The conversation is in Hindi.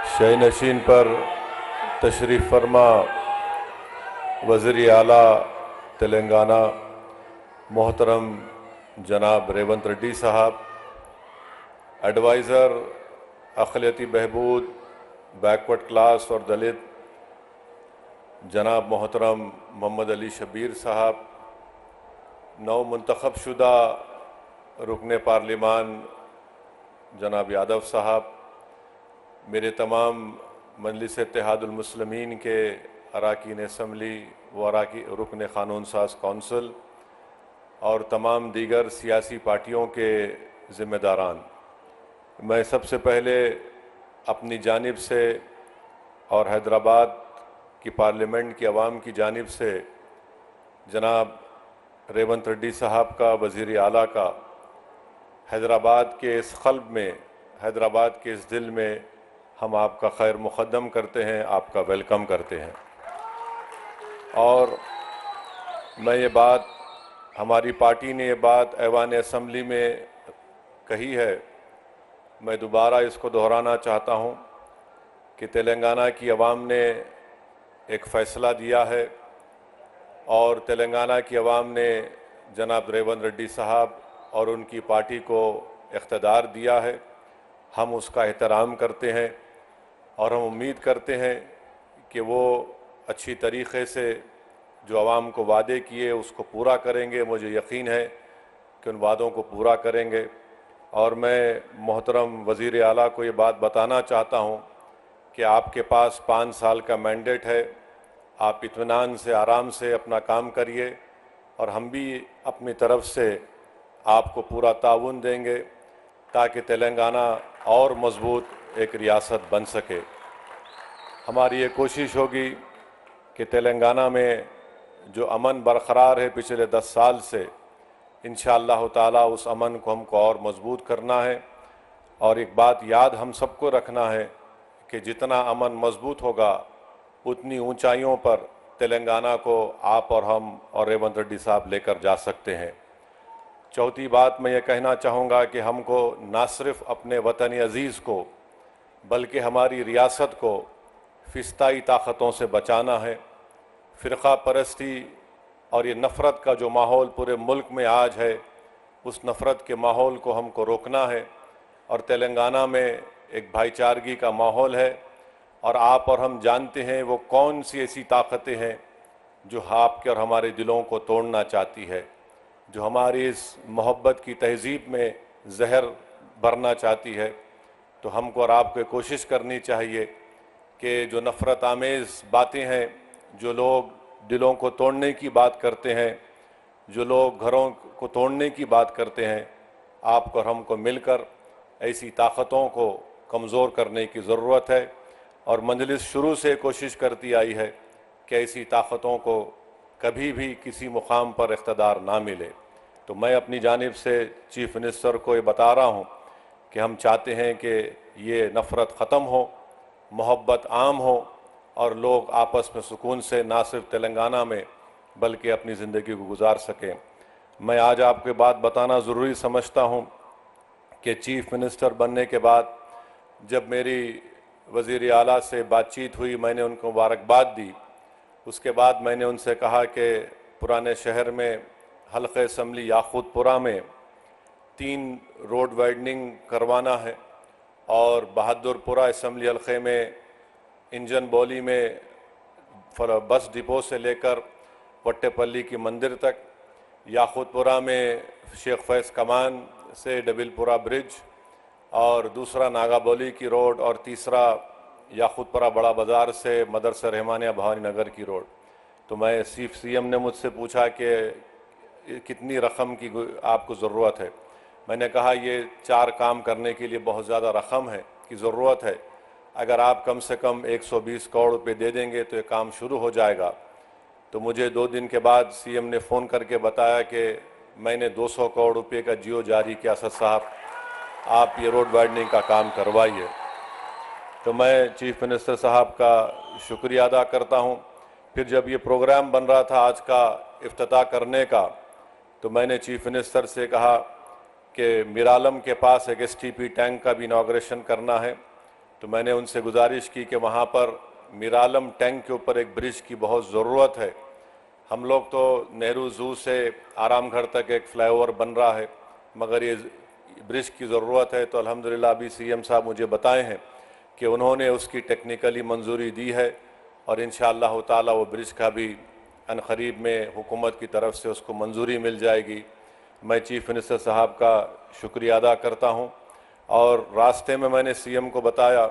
शय नशीन पर तशरीफ़ फरमा वज़ीर आला तेलंगाना मोहतरम जनाब रेवंत रेड्डी साहब, एडवाइज़र अक़लियती बहबूद बैकवर्ड क्लास और दलित जनाब मोहतरम मोहम्मद अली शबीर साहब, नौ मुंतखब शुदा रुकन पार्लिमान जनाब यादव साहब, मेरे तमाम मजलिस इत्तेहादुल मुस्लिमीन के अराकीन असम्बली व रुकन क़ानून साज कौंसिल और तमाम दीगर सियासी पार्टियों के ज़िम्मेदारान, मैं सबसे पहले अपनी जानिब से और हैदराबाद की पार्लियामेंट की आवाम की जानिब से जनाब रेवंत रेड्डी साहब का, वज़ीर आला का, हैदराबाद के इस क़ल्ब में, हैदराबाद के इस दिल में हम आपका खैर मुक़द्दम करते हैं, आपका वेलकम करते हैं। और मैं ये बात, हमारी पार्टी ने ये बात ऐवान असम्बली में कही है, मैं दोबारा इसको दोहराना चाहता हूँ कि तेलंगाना की आवाम ने एक फ़ैसला दिया है और तेलंगाना की आवाम ने जनाब रेवंत रेड्डी साहब और उनकी पार्टी को इख्तियार दिया है। हम उसका एहतराम करते हैं और हम उम्मीद करते हैं कि वो अच्छी तरीक़े से जो आवाम को वादे किए उसको पूरा करेंगे। मुझे यकीन है कि उन वादों को पूरा करेंगे। और मैं मोहतरम वज़ीर आला को ये बात बताना चाहता हूँ कि आपके पास 5 साल का मैंडेट है, आप इत्मीनान से, आराम से अपना काम करिए और हम भी अपनी तरफ से आपको पूरा ताउन देंगे ताकि तेलंगाना और मज़बूत एक रियासत बन सके। हमारी ये कोशिश होगी कि तेलंगाना में जो अमन बरक़रार है पिछले 10 साल से, इंशाअल्लाह ताला उस अमन को हमको और मज़बूत करना है। और एक बात याद हम सबको रखना है कि जितना अमन मज़बूत होगा उतनी ऊंचाइयों पर तेलंगाना को आप और हम और रेवंत रेड्डी साहब लेकर जा सकते हैं। चौथी बात मैं ये कहना चाहूँगा कि हमको ना सिर्फ़ अपने वतन अज़ीज़ को बल्कि हमारी रियासत को फ़िस्ताई ताक़तों से बचाना है। फ़िरक़ा परस्ती और ये नफ़रत का जो माहौल पूरे मुल्क में आज है, उस नफ़रत के माहौल को हमको रोकना है। और तेलंगाना में एक भाईचारगी का माहौल है और आप और हम जानते हैं वो कौन सी ऐसी ताकतें हैं जो आपके और हमारे दिलों को तोड़ना चाहती है, जो हमारी इस मोहब्बत की तहज़ीब में जहर भरना चाहती है। तो हमको और आपको कोशिश करनी चाहिए कि जो नफ़रत आमेज़ बातें हैं, जो लोग दिलों को तोड़ने की बात करते हैं, जो लोग घरों को तोड़ने की बात करते हैं, आपको और हमको मिलकर ऐसी ताकतों को कमज़ोर करने की ज़रूरत है। और मजलिस शुरू से कोशिश करती आई है कि ऐसी ताकतों को कभी भी किसी मुकाम पर इख्तियार ना मिले। तो मैं अपनी जानिब से चीफ़ मिनिस्टर को ये बता रहा हूँ कि हम चाहते हैं कि ये नफ़रत ख़त्म हो, मोहब्बत आम हो और लोग आपस में सुकून से ना सिर्फ तेलंगाना में बल्कि अपनी ज़िंदगी को गुजार सकें। मैं आज आपको बात बताना ज़रूरी समझता हूँ कि चीफ़ मिनिस्टर बनने के बाद जब मेरी वज़ीर आला से बातचीत हुई, मैंने उनको मुबारकबाद दी। उसके बाद मैंने उनसे कहा कि पुराने शहर में हल्क़े असम्बली याक़ूतपुरा में 3 रोड वाइडनिंग करवाना है और बहादुरपुरा असम्बली हल्क़े में इंजन बौली में बस डिपो से लेकर वट्टेपल्ली की मंदिर तक, याक़ूतपुरा में शेख फैज़ कमान से डबिलपुरा ब्रिज और दूसरा नागाबौली की रोड और तीसरा याक़ूतपुरा बड़ा बाज़ार से मदरसा रहमानिया भवानी नगर की रोड। तो मैं CM ने मुझसे पूछा कि कितनी रकम की आपको ज़रूरत है। मैंने कहा ये 4 काम करने के लिए बहुत ज़्यादा रकम है की ज़रूरत है। अगर आप कम से कम 120 करोड़ रुपये दे देंगे तो ये काम शुरू हो जाएगा। तो मुझे 2 दिन के बाद CM ने फ़ोन करके बताया कि मैंने 200 करोड़ रुपये का जियो जारी किया, असद साहब आप ये रोड वाइडनिंग का काम करवाइए। तो मैं चीफ़ मिनिस्टर साहब का शुक्रिया अदा करता हूँ। फिर जब ये प्रोग्राम बन रहा था आज का इफ्तिताह करने का, तो मैंने चीफ़ मिनिस्टर से कहा कि मिरालम के पास एक STP टैंक का भी इनाग्रेशन करना है तो मैंने उनसे गुजारिश की कि वहाँ पर मीरालम टैंक के ऊपर एक ब्रिज की बहुत ज़रूरत है। हम लोग तो नेहरू ज़ू से आरामगढ़ तक एक फ्लाईओवर बन रहा है, मगर ये ब्रिज की ज़रूरत है। तो अल्हम्दुलिल्लाह अभी सीएम साहब मुझे बताए हैं कि उन्होंने उसकी टेक्निकली मंजूरी दी है और इंशाअल्लाह ताला वो ब्रिज का भी अनकरीब में हुकूमत की तरफ से उसको मंजूरी मिल जाएगी। मैं चीफ मिनिस्टर साहब का शुक्रिया अदा करता हूँ। और रास्ते में मैंने सीएम को बताया